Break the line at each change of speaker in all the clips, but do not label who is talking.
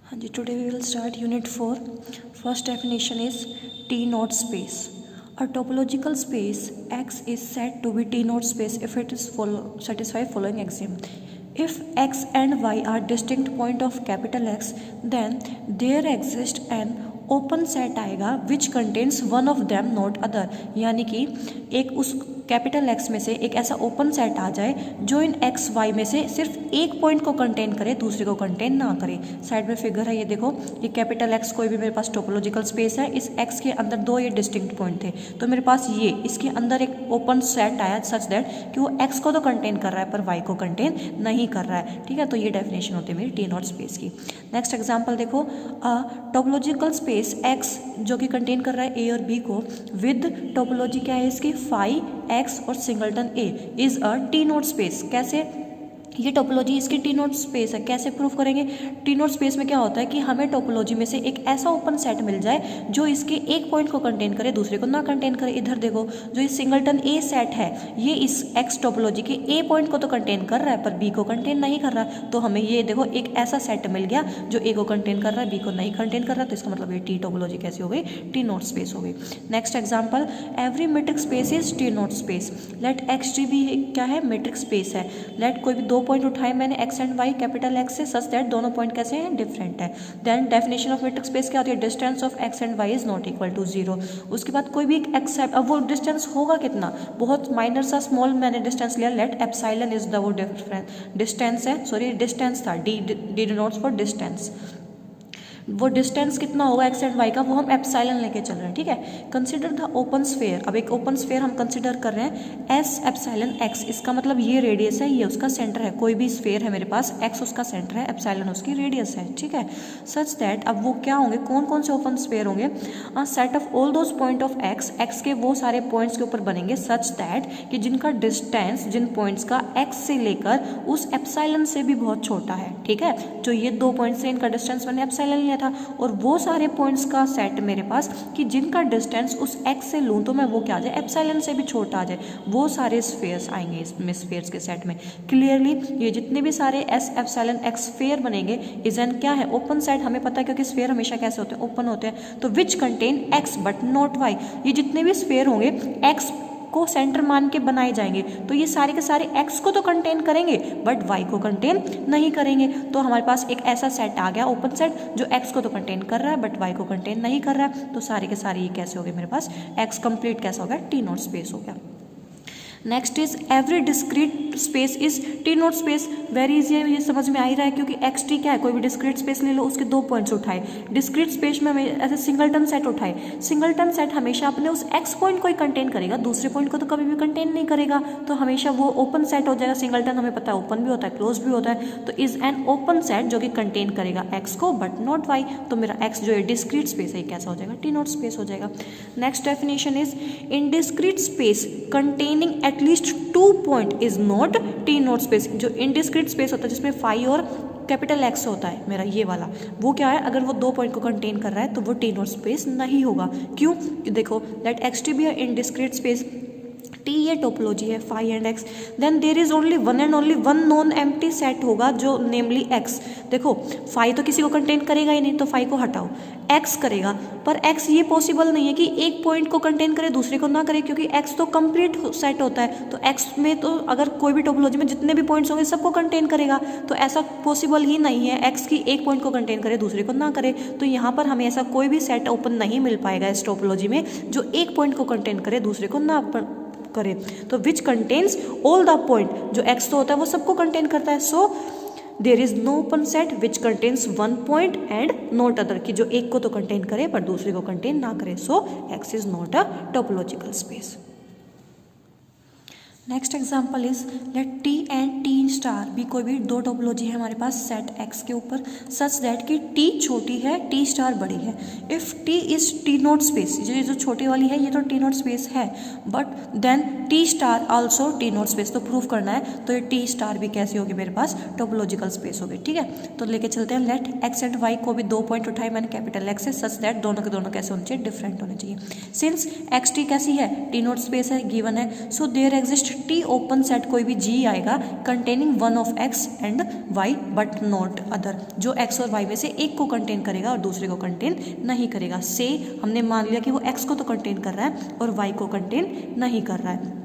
हाँ जी, today we will start unit 4. First definition is T naught space. A topological space X is said to be T naught space if it is satisfy following axiom. If X and Y are distinct point of capital X, then there exists an open set आएगा which contains one of them not other. यानी कि एक उस capital x में से एक ऐसा open set आ जाए जो इन एक्स वाई में से सिर्फ एक पॉइंट को कंटेन करे, दूसरे को कंटेन ना करे. साइड में फिगर है, ये देखो, ये कैपिटल एक्स कोई भी मेरे पास टोपोलॉजिकल स्पेस है. इस एक्स के अंदर दो ये डिस्टिंक्ट पॉइंट थे, तो मेरे पास ये इसके अंदर एक ओपन सेट आया सच दैट कि वो एक्स को तो कंटेन कर रहा है पर वाई को कंटेन नहीं कर रहा है. ठीक है, तो ये डेफिनेशन होती है मेरी टी नॉट स्पेस की. नेक्स्ट एग्जाम्पल देखो, टोपोलॉजिकल स्पेस एक्स जो कि कंटेन कर रहा है ए और बी को विद टोपोलॉजी क्या है इसकी फाई एक्स और singleton A is a T naught space. कैसे? ये टोपोलॉजी इसकी टी नॉट स्पेस है. कैसे प्रूफ करेंगे? टी नॉट स्पेस में क्या होता है कि हमें टोपोलॉजी में से एक ऐसा ओपन सेट मिल जाए जो इसके एक पॉइंट को कंटेन करे, दूसरे को ना कंटेन करे. इधर देखो, जो ये सिंगलटन ए सेट है ये इस एक्स टोपोलॉजी के ए पॉइंट को तो कंटेन कर रहा है पर बी को कंटेन नहीं कर रहा है. तो हमें ये देखो एक ऐसा सेट मिल गया जो ए को कंटेन कर रहा है, बी को नहीं कंटेन कर रहा है. तो इसका मतलब ये टी टोपोलॉजी कैसी हो गई? टी नॉट स्पेस हो गई. Next example, every metric space is T naught space. Let X T भी क्या है? मीट्रिक स्पेस है. लेट कोई भी दो पॉइंट उठाए मैंने X and Y capital X से सच दैट दोनों पॉइंट कैसे हैं? डिफरेंट है. Then definition of metric space क्या होती है? Distance of X and Y is not equal to 0. उसके बाद कोई भी एक एक्स है, अब वो डिस्टेंस होगा कितना? बहुत माइनर सा स्मॉल मैंने डिस्टेंस लिया. लेट एप्सिलॉन इज द वो डिस्टेंस है, सॉरी डिस्टेंस था, डी डिनोट्स फॉर डिस्टेंस. वो डिस्टेंस कितना होगा एक्स एंड वाई का, वो हम एप्सिलॉन लेके चल रहे हैं. ठीक है. Consider the open sphere. अब एक ओपन स्फेयर हम कंसिडर कर रहे हैं एस एप्सिलॉन एक्स. इसका मतलब ये रेडियस है, ये उसका सेंटर है. कोई भी स्फेयर है मेरे पास, एक्स उसका सेंटर है, एप्सिलॉन उसकी रेडियस है. ठीक है. सच दैट अब वो क्या होंगे, कौन कौन से ओपन स्फेयर होंगे? Set of all those point of x, x के वो सारे पॉइंट्स के ऊपर बनेंगे सच दैट कि जिनका डिस्टेंस जिन पॉइंट्स का एक्स से लेकर उस एप्सिलॉन से भी बहुत छोटा है. ठीक है. जो ये दो पॉइंट्स से इनका डिस्टेंस मैंने एप्सिलॉन लिया था, और वो सारे पॉइंट्स का सेट मेरे पास कि जिनका डिस्टेंस उस एक्स से लूँ तो मैं वो क्या आ जाए? एप्सिलॉन से भी छोटा आ जाए. वो सारे स्फेयर्स आएंगे इसमें, स्फेयर्स के सेट में. क्लियरली ये जितने भी सारे एस एप्सिलॉन एक्स स्फेयर बनेंगे इज एन क्या है? Open set. हमें पता है क्योंकि स्फेयर हमेशा कैसे होते हैं? ओपन होते हैं. तो which contain X but not Y. ये जितने भी स्फेयर होंगे एक्स को सेंटर मान के बनाए जाएंगे, तो ये सारे के सारे x को तो कंटेन करेंगे बट y को कंटेन नहीं करेंगे. तो हमारे पास एक ऐसा सेट आ गया ओपन सेट जो x को तो कंटेन कर रहा है बट y को कंटेन नहीं कर रहा है. तो सारे के सारे ये कैसे हो गए मेरे पास? x कंप्लीट कैसा हो गया? टी नॉट स्पेस हो गया. Next is every discrete space is T naught space. Very easy है, ये समझ में आ ही रहा है क्योंकि एक्स टी क्या है? कोई भी डिस्क्रीट स्पेस ले लो, उसके दो पॉइंट्स उठाए. डिस्क्रीट स्पेस में हमें ऐसे सिंगलटन सेट उठाए. सिंगलटन सेट हमेशा अपने उस एक्स पॉइंट को ही कंटेन करेगा, दूसरे पॉइंट को तो कभी भी कंटेन नहीं करेगा. तो हमेशा वो ओपन सेट हो जाएगा. सिंगलटन हमें पता है ओपन भी होता है क्लोज भी होता है. तो इज एन ओपन सेट जो कि कंटेन करेगा एक्स को बट नॉट वाई. तो मेरा एक्स जो है डिस्क्रीट स्पेस है, कैसा हो जाएगा? टी नॉट स्पेस हो जाएगा. Next definition is indiscrete space containing at least two point is not T naught space. जो इनडिस्क्रीट स्पेस होता है जिसमें फाई और कैपिटल एक्स होता है मेरा ये वाला, वो क्या है? अगर वो दो पॉइंट को कंटेन कर रहा है तो वो टी नॉट स्पेस नहीं होगा. क्यों? देखो, let X T be indiscrete space. T ये टोपोलॉजी है phi and X. Then there is only one and only one non empty set होगा जो नेमली एक्स. देखो फाई तो किसी को कंटेन करेगा ही नहीं, तो फाई को हटाओ, एक्स करेगा. पर एक्स ये पॉसिबल नहीं है कि एक पॉइंट को कंटेन करे दूसरे को ना करे, क्योंकि एक्स तो कंप्लीट सेट होता है. तो एक्स में तो अगर कोई भी टोपोलॉजी में जितने भी पॉइंट्स होंगे सबको कंटेन करेगा. तो ऐसा पॉसिबल ही नहीं है एक्स की एक पॉइंट को कंटेन करे दूसरे को ना करे. तो यहाँ पर हमें ऐसा कोई भी सेट ओपन नहीं मिल पाएगा इस टोपोलॉजी में जो एक पॉइंट को कंटेन करे दूसरे को ना करे. तो which contains all the point. जो एक्स तो होता है वो सबको कंटेन करता है. So there is no open set which contains one point and not other, कि जो एक को तो कंटेन करे पर दूसरे को कंटेन ना करे. So X is not a topological space. Next example is let T and T star भी कोई भी दो टोपोलॉजी है हमारे पास सेट एक्स के ऊपर सच दैट कि टी छोटी है टी स्टार बड़ी है. If T is T naught space, जो छोटी वाली है ये तो टी नॉट स्पेस है, but then T star also T naught space. तो प्रूफ करना है तो ये टी स्टार भी कैसी होगी मेरे पास? टोपोलॉजिकल स्पेस होगी. ठीक है. तो लेके चलते हैं. लेट एक्स एंड वाई को भी दो पॉइंट उठाए मैंने कैपिटल एक्स से सच दैट दोनों के दोनों कैसे होने चाहिए? डिफरेंट होने चाहिए. सिंस एक्स टी कैसी है? टी नॉट स्पेस है, गिवन है. So there exist T open set कोई भी जी आएगा containing one of X and Y but not other, जो एक्स और वाई में से एक को कंटेन करेगा और दूसरे को कंटेन नहीं करेगा। से हमने मान लिया कि वो एक्स को तो कंटेन कर रहा है और वाई को कंटेन नहीं कर रहा है।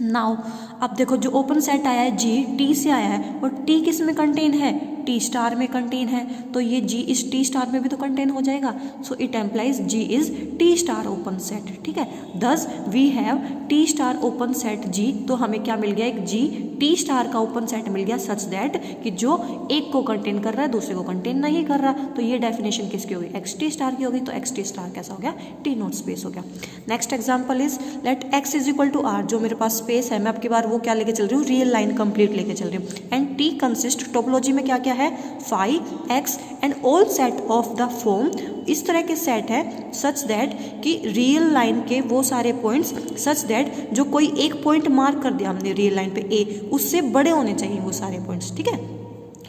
नाउ अब देखो जो ओपन सेट आया है जी टी से आया है और टी किस में कंटेन है, टी स्टार में कंटेन है, तो ये जी इस टी स्टार में भी तो कंटेन हो जाएगा। So it implies G is T star open set. ठीक है, thus we have T star open set G, तो हमें क्या मिल गया, एक जी टी स्टार का ओपन सेट मिल गया सच दैट कि जो एक को कंटेन कर रहा है दूसरे को कंटेन नहीं कर रहा। तो ये डेफिनेशन किसकी होगी, एक्स टी स्टार की होगी। तो एक्स टी स्टार कैसा हो गया, टी नोट स्पेस हो गया। Next example is let X is equal to R, जो मेरे पास स्पेस है मैं आपकी बार वो क्या लेके चल रही हूँ, रियल लाइन कंप्लीट लेके चल रही हूँ। एंड टी कंसिस्ट, टोपोलॉजी में क्या क्या है, phi X and all set of the form, इस तरह के सेट है सच दैट कि रियल लाइन के वो सारे पॉइंट्स सच दैट जो कोई एक पॉइंट मार्क कर दिया हमने रियल लाइन पे ए, उससे बड़े होने चाहिए वो सारे पॉइंट्स। ठीक है,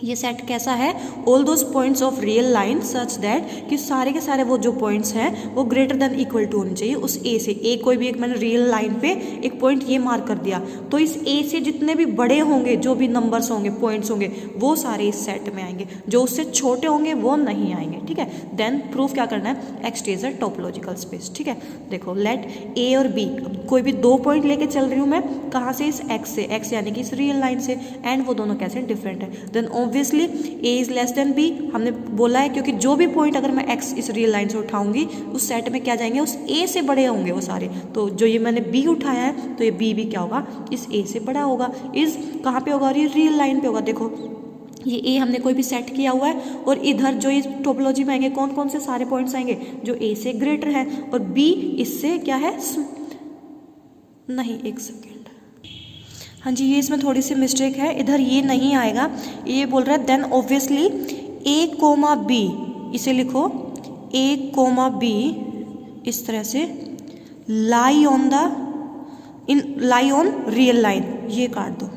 ये सेट कैसा है, all those points of real line such that कि सारे के सारे वो जो पॉइंट्स हैं वो ग्रेटर देन इक्वल टू होने चाहिए उस ए से। ए कोई भी एक मैंने रियल लाइन पे एक पॉइंट ये मार्क कर दिया, तो इस ए से जितने भी बड़े होंगे जो भी नंबर्स होंगे पॉइंट्स होंगे वो सारे इस सेट में आएंगे, जो उससे छोटे होंगे वो नहीं आएंगे। ठीक है, देन प्रूफ क्या करना है, x T is a topological space. ठीक है, देखो लेट ए और बी, कोई भी दो पॉइंट लेके चल रही हूँ मैं, कहाँ से, इस एक्स से, एक्स यानी कि इस रियल लाइन से, एंड वो दोनों कैसे डिफरेंट है। Then obviously a is less than b, हमने बोला है क्योंकि जो भी पॉइंट अगर मैं x इस रियल लाइन से उठाऊंगी उस सेट में क्या जाएंगे, उस a से बड़े होंगे वो सारे। तो जो ये मैंने b उठाया है तो ये b भी क्या होगा, इस a से बड़ा होगा। इस कहाँ पे होगा, और ये रियल लाइन पे होगा। देखो ये a हमने कोई भी सेट किया हुआ है और इधर जो इस टोपोलॉजी में आएंगे कौन कौन से सारे पॉइंट्स आएंगे जो a से ग्रेटर है, और b इससे क्या है, नहीं एक सेकेंड, हाँ जी ये इसमें थोड़ी सी मिस्टेक है, इधर ये नहीं आएगा, ये बोल रहा है देन ऑब्वियसली ए कोमा बी, इसे लिखो ए कोमा बी इस तरह से, लाई ऑन रियल लाइन, ये काट दो।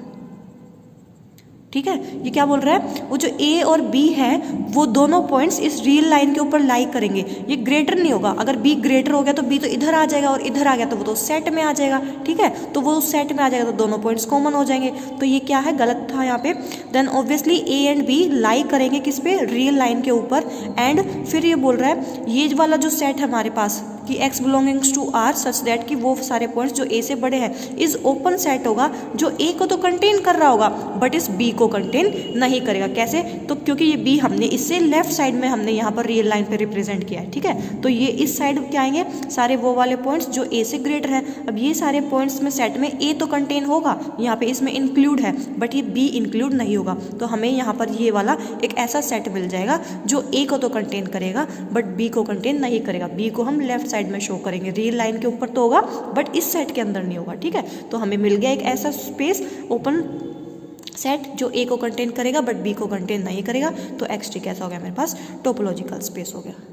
ठीक है, ये क्या बोल रहा है, वो जो ए और बी है वो दोनों पॉइंट्स इस रियल लाइन के ऊपर लाई करेंगे, ये ग्रेटर नहीं होगा। अगर बी ग्रेटर हो गया तो बी तो इधर आ जाएगा और इधर आ गया तो वो तो सेट में आ जाएगा। ठीक है, तो वो उस सेट में आ जाएगा तो दोनों पॉइंट्स कॉमन हो जाएंगे। तो ये क्या है, गलत था यहाँ पे। Then obviously A and B lie करेंगे किस पे, रियल लाइन के ऊपर। एंड फिर ये बोल रहा है ये वाला जो सेट है हमारे पास कि x belongings to r such that कि वो सारे पॉइंट्स जो a से बड़े हैं इस ओपन सेट होगा, जो a को तो कंटेन कर रहा होगा बट इस b को कंटेन नहीं करेगा। कैसे, तो क्योंकि ये b हमने इससे लेफ्ट साइड में हमने यहाँ पर रियल लाइन पे रिप्रेजेंट किया है। ठीक है, तो ये इस साइड क्या आएंगे, सारे वो वाले पॉइंट्स जो a से ग्रेटर हैं। अब ये सारे पॉइंट्स में सेट में a तो कंटेन होगा, यहाँ पे इसमें इंक्लूड है, बट ये b इंक्लूड नहीं होगा। तो हमें यहाँ पर ये वाला एक ऐसा सेट मिल जाएगा जो a को तो कंटेन करेगा बट b को कंटेन नहीं करेगा। b को हम लेफ्ट साइड में शो करेंगे, रियल लाइन के ऊपर तो होगा बट इस सेट के अंदर नहीं होगा। ठीक है, तो हमें मिल गया एक ऐसा स्पेस ओपन सेट जो ए को कंटेन करेगा बट बी को कंटेन नहीं करेगा। तो एक्स टी कैसा हो गया मेरे पास, टोपोलॉजिकल स्पेस हो गया।